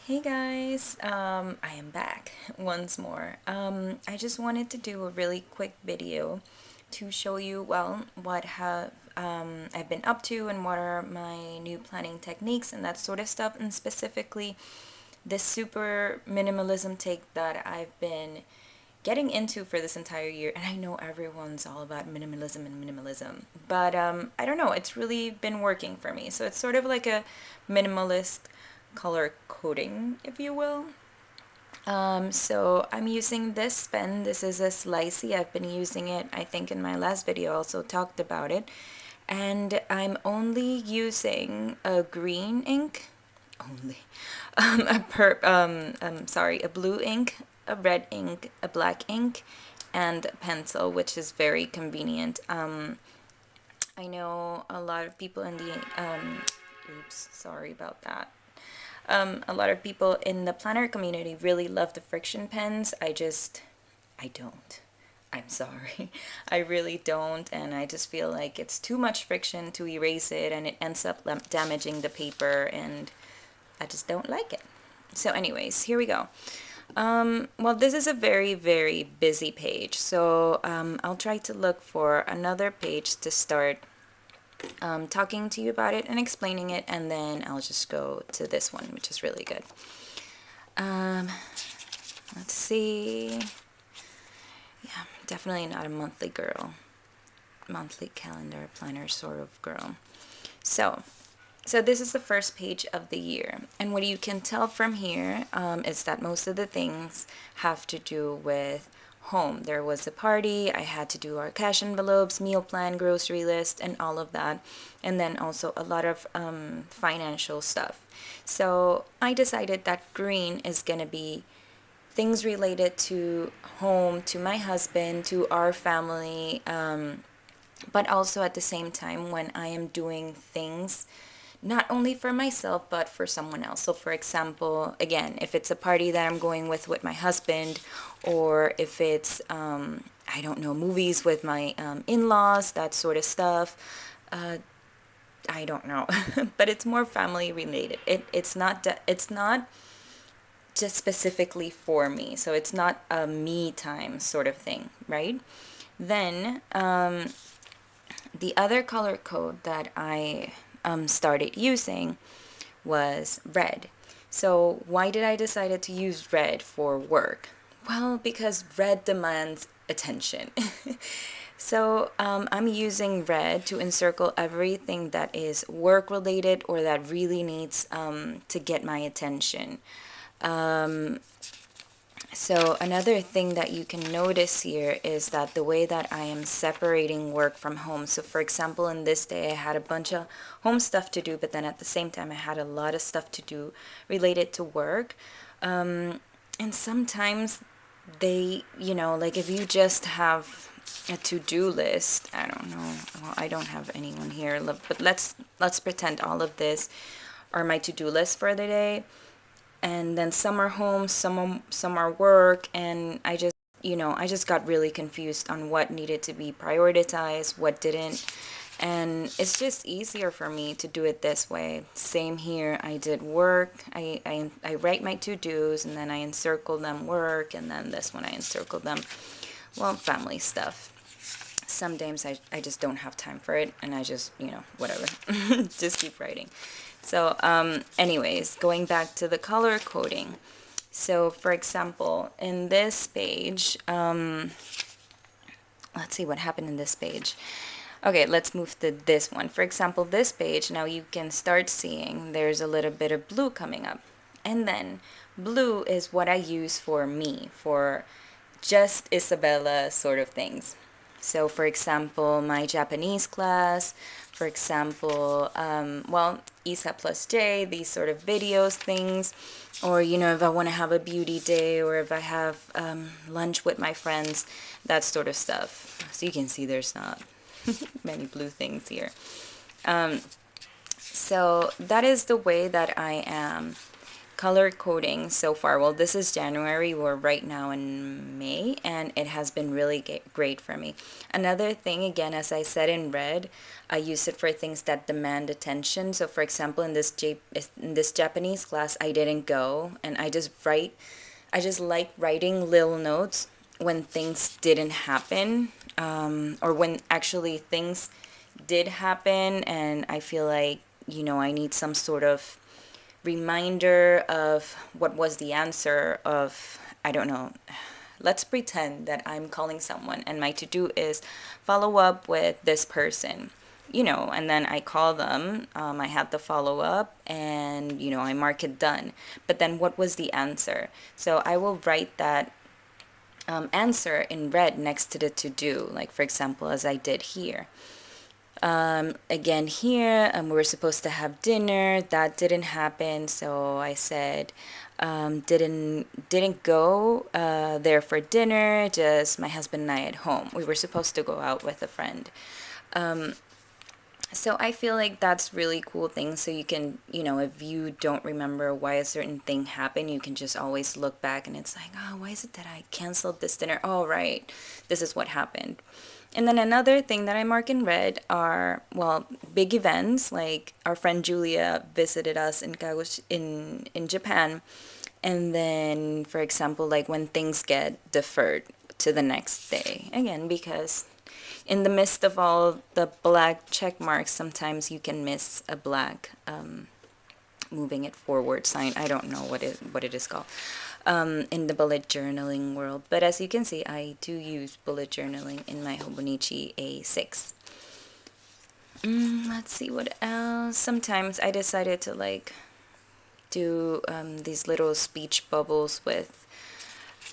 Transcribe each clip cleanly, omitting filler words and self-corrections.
Hey guys, I am back once more. I just wanted to do a really quick video to show you, well, what have I've been up to and what are my new planning techniques and that sort of stuff, and specifically this super minimalism take that I've been getting into for this entire year. And I know everyone's all about minimalism, but I don't know, it's really been working for me. So it's sort of like a minimalist color coding, if you will. So I'm using this pen. This is a Slicey. I've been using it, I think in my last video I also talked about it. And I'm only using a green ink, only, a blue ink, a red ink, a black ink, and a pencil, which is very convenient. I know a lot of people in the, oops, sorry about that. A lot of people in the planner community really love the friction pens. I don't. I'm sorry. I really don't, and I just feel like it's too much friction to erase it, and it ends up damaging the paper, and I just don't like it. So anyways, here we go. Well, this is a very, very busy page, so I'll try to look for another page to start talking to you about it and explaining it, and then I'll just go to this one, which is really good. Let's see. Yeah, definitely not a monthly girl. Monthly calendar planner sort of girl. So this is the first page of the year, and what you can tell from here is that most of the things have to do with home. There was a party, I had to do our cash envelopes, meal plan, grocery list, and all of that, and then also a lot of financial stuff. So I decided that green is gonna be things related to home, to my husband, to our family, but also at the same time when I am doing things not only for myself but for someone else. So for example, again, if it's a party that I'm going with my husband, or if it's I don't know, movies with my in-laws, that sort of stuff. I don't know. But it's more family related. It's not just specifically for me, so it's not a me time sort of thing, right? Then the other color code that I started using was red. So why did I decide to use red for work? Well, because red demands attention. So I'm using red to encircle everything that is work related or that really needs to get my attention. So another thing that you can notice here is that the way that I am separating work from home. So for example, in this day, I had a bunch of home stuff to do, but then at the same time, I had a lot of stuff to do related to work. And sometimes they, like if you just have a to-do list, I don't know, well, I don't have anyone here, but let's pretend all of this are my to-do list for the day, and then some are home, some are work, and I just got really confused on what needed to be prioritized, what didn't, and it's just easier for me to do it this way. Same here, I did work, I write my to-dos, and then I encircle them work, and then this one I encircle them, well, family stuff. Sometimes I just don't have time for it, and I just, whatever, just keep writing. So anyways, going back to the color coding. So for example, in this page, let's see what happened in this page. Okay, let's move to this one. For example, this page, now you can start seeing there's a little bit of blue coming up. And then blue is what I use for me, for just Isabella sort of things. So for example, my Japanese class, for example, well, Isa plus J, these sort of videos things, or, if I want to have a beauty day, or if I have lunch with my friends, that sort of stuff. So you can see there's not many blue things here. So that is the way that I am color coding so far. Well, this is January. We're right now in May, and it has been really great for me. Another thing, again, as I said in red, I use it for things that demand attention. So, for example, in this Japanese class, I didn't go, and I just write. I just like writing little notes when things didn't happen, or when actually things did happen, and I feel like, I need some sort of reminder of what was the answer of, I don't know. Let's pretend that I'm calling someone and my to do is follow up with this person, and then I call them. I have the follow up and, I mark it done. But then what was the answer? So I will write that answer in red next to the to do, like for example, as I did here. Again here, we were supposed to have dinner. That didn't happen, so I said didn't go there for dinner. Just my husband and I at home. We were supposed to go out with a friend. So I feel like that's really cool thing. So you can, if you don't remember why a certain thing happened, you can just always look back and it's like, oh, why is it that I canceled this dinner? Oh, right, this is what happened. And then another thing that I mark in red are, well, big events. Like our friend Julia visited us in Kagoshima, in Japan. And then, for example, like when things get deferred to the next day. Again, because in the midst of all the black check marks, sometimes you can miss a black moving it forward sign. I don't know what it is called in the bullet journaling world. But as you can see, I do use bullet journaling in my Hobonichi A6. Let's see what else. Sometimes I decided to like do these little speech bubbles with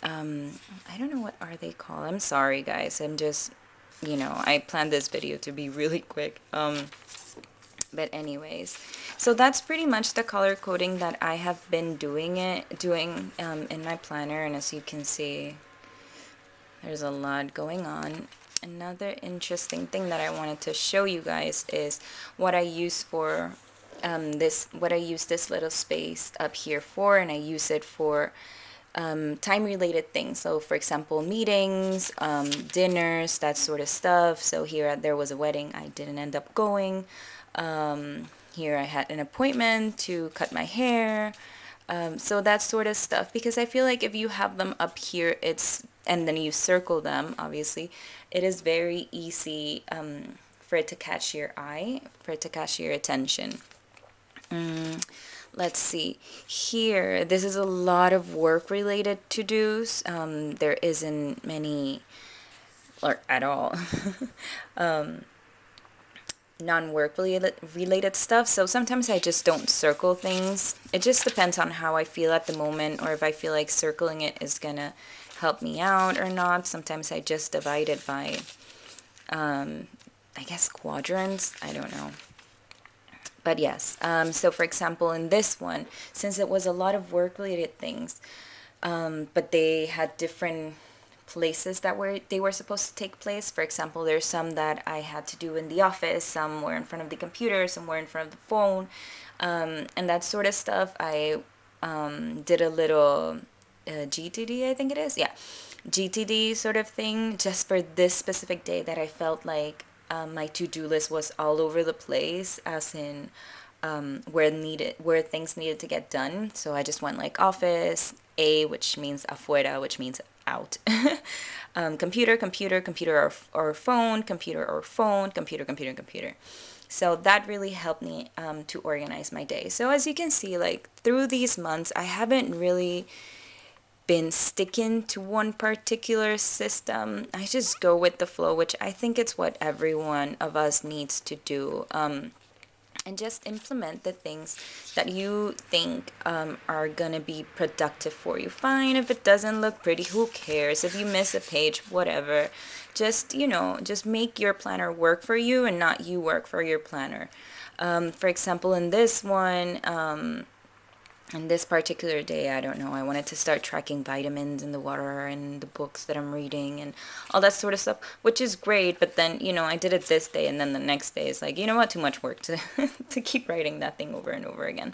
I don't know what are they called. I'm sorry guys. I'm just, I planned this video to be really quick. But anyways, so that's pretty much the color coding that I have been doing in my planner. And as you can see, there's a lot going on. Another interesting thing that I wanted to show you guys is what I use for what I use this little space up here for, and I use it for time related things. So for example, meetings, dinners, that sort of stuff. So here there was a wedding I didn't end up going. Here I had an appointment to cut my hair. So that sort of stuff, because I feel like if you have them up here, and then you circle them, obviously, it is very easy for it to catch your eye, for it to catch your attention. Let's see. Here, this is a lot of work-related to-dos. There isn't many, or at all, non-work related stuff. So sometimes I just don't circle things. It just depends on how I feel at the moment, or if I feel like circling it is gonna help me out or not. Sometimes I just divide it by, I guess, quadrants. I don't know. But yes, so for example, in this one, since it was a lot of work-related things, but they had different places that they were supposed to take place. For example, there's some that I had to do in the office, some were in front of the computer, some were in front of the phone, and that sort of stuff. I did a little GTD, I think it is, yeah, GTD sort of thing, just for this specific day that I felt like my to-do list was all over the place, as in where things needed to get done. So I just went like office, A, which means afuera, which means out. Computer, or phone, computer. So that really helped me to organize my day. So as you can see, like through these months, I haven't really been sticking to one particular system. I just go with the flow, which I think it's what every one of us needs to do. And just implement the things that you think are gonna be productive for you. Fine, if it doesn't look pretty, who cares? If you miss a page, whatever. Just, just make your planner work for you and not you work for your planner. For example, in this one, in this particular day, I don't know, I wanted to start tracking vitamins in the water and the books that I'm reading and all that sort of stuff, which is great. But then, I did it this day, and then the next day is like, you know what, too much work to to keep writing that thing over and over again.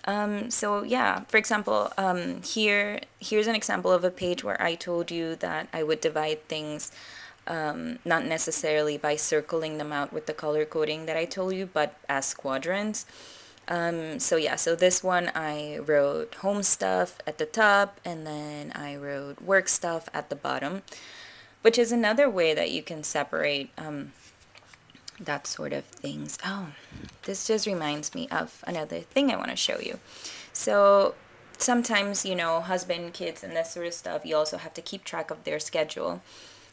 So yeah, for example, here's an example of a page where I told you that I would divide things, not necessarily by circling them out with the color coding that I told you, but as quadrants. So yeah, so this one I wrote home stuff at the top, and then I wrote work stuff at the bottom, which is another way that you can separate that sort of things. Oh, this just reminds me of another thing I want to show you. So sometimes, husband, kids, and that sort of stuff, you also have to keep track of their schedule.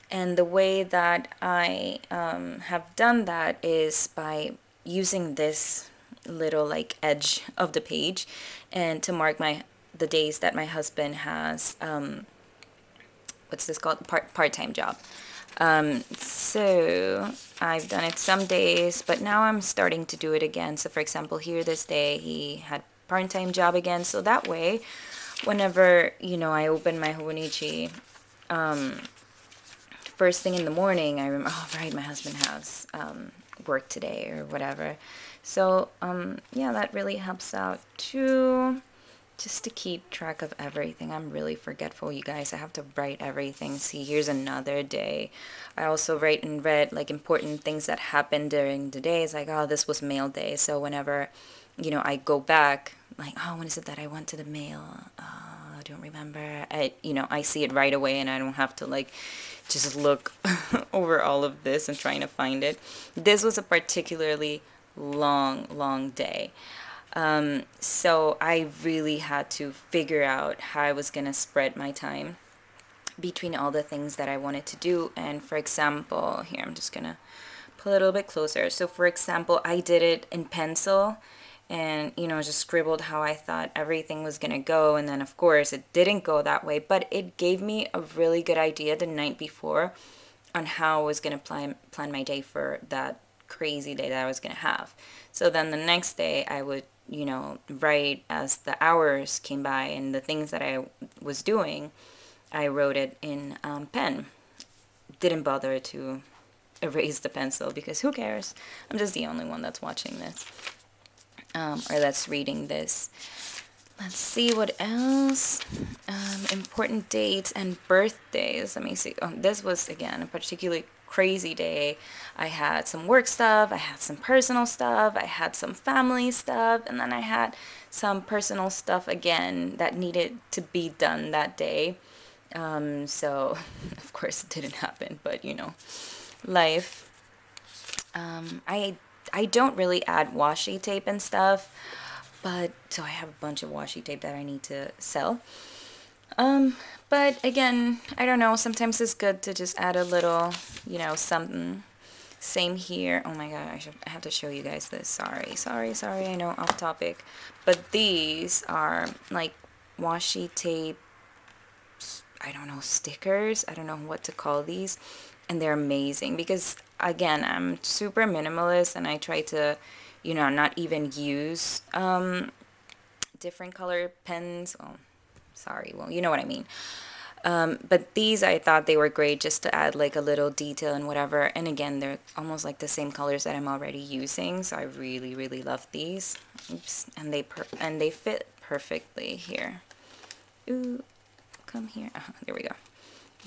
And the way that I have done that is by using this little like edge of the page and to mark the days that my husband has what's this called, part-time job. So I've done it some days, but now I'm starting to do it again. So for example, here this day he had part-time job again, so that way whenever I open my Hobonichi first thing in the morning, I remember, oh right, my husband has work today or whatever. So yeah, that really helps out too, just to keep track of everything. I'm really forgetful, you guys. I have to write everything. See, here's another day. I also write in red like important things that happened during the day. It's like, oh, this was mail day. So whenever, I go back, like, oh, when is it that I went to the mail? I don't remember. I see it right away, and I don't have to like just look over all of this and trying to find it. This was a particularly long day. So I really had to figure out how I was gonna spread my time between all the things that I wanted to do. And for example, here I'm just gonna put a little bit closer. So for example, I did it in pencil and just scribbled how I thought everything was gonna go, and then of course it didn't go that way, but it gave me a really good idea the night before on how I was gonna plan my day for that crazy day that I was gonna have. So then the next day I would write as the hours came by, and the things that I was doing, I wrote it in pen. Didn't bother to erase the pencil because who cares? I'm just the only one that's watching this or that's reading this. Let's see what else. Important dates and birthdays. Let me see. Oh, this was again a particularly crazy day. I had some work stuff, I had some personal stuff, I had some family stuff, and then I had some personal stuff again that needed to be done that day. So of course it didn't happen, but life. I don't really add washi tape and stuff, but so I have a bunch of washi tape that I need to sell. But again, I don't know, sometimes it's good to just add a little, something. Same here. Oh my god, I have to show you guys this. Sorry, I know, off topic. But these are like washi tape, I don't know, stickers. I don't know what to call these. And they're amazing because, again, I'm super minimalist and I try to, not even use different color pens. Oh, sorry, well, you know what I mean. But these, I thought they were great just to add like a little detail and whatever. And again, they're almost like the same colors that I'm already using, so I really, really love these. Oops, and they fit perfectly here. Ooh, come here. Oh, there we go.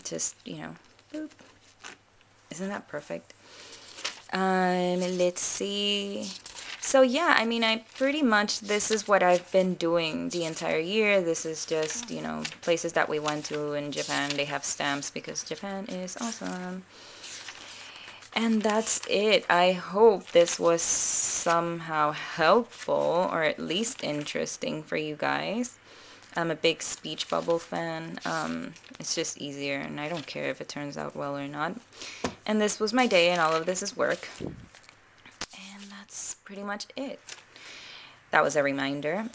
Just boop. Isn't that perfect? Let's see. So yeah, I mean, I pretty much, this is what I've been doing the entire year. This is just, places that we went to in Japan. They have stamps because Japan is awesome. And that's it. I hope this was somehow helpful or at least interesting for you guys. I'm a big speech bubble fan. It's just easier, and I don't care if it turns out well or not. And this was my day, and all of this is work. And that's pretty much it. That was a reminder.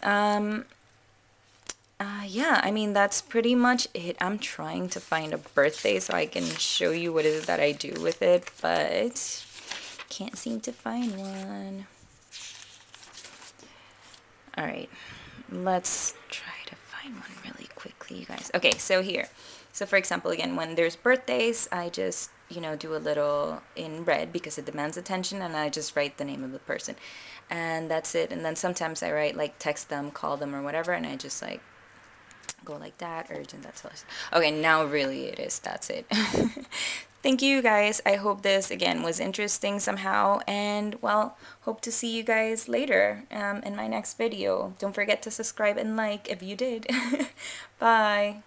Yeah, I mean, that's pretty much it. I'm trying to find a birthday so I can show you what it is that I do with it, but can't seem to find one. All right, let's try to find one really quickly, you guys. Okay, so here. So for example, again, when there's birthdays, I just you know, do a little in red because it demands attention, and I just write the name of the person. And that's it. And then sometimes I write, like, text them, call them, or whatever, and I just, like, go like that, urgent, that's all. Okay, now really it is. That's it. Thank you guys. I hope this again was interesting somehow, and well, hope to see you guys later in my next video. Don't forget to subscribe and like if you did. Bye.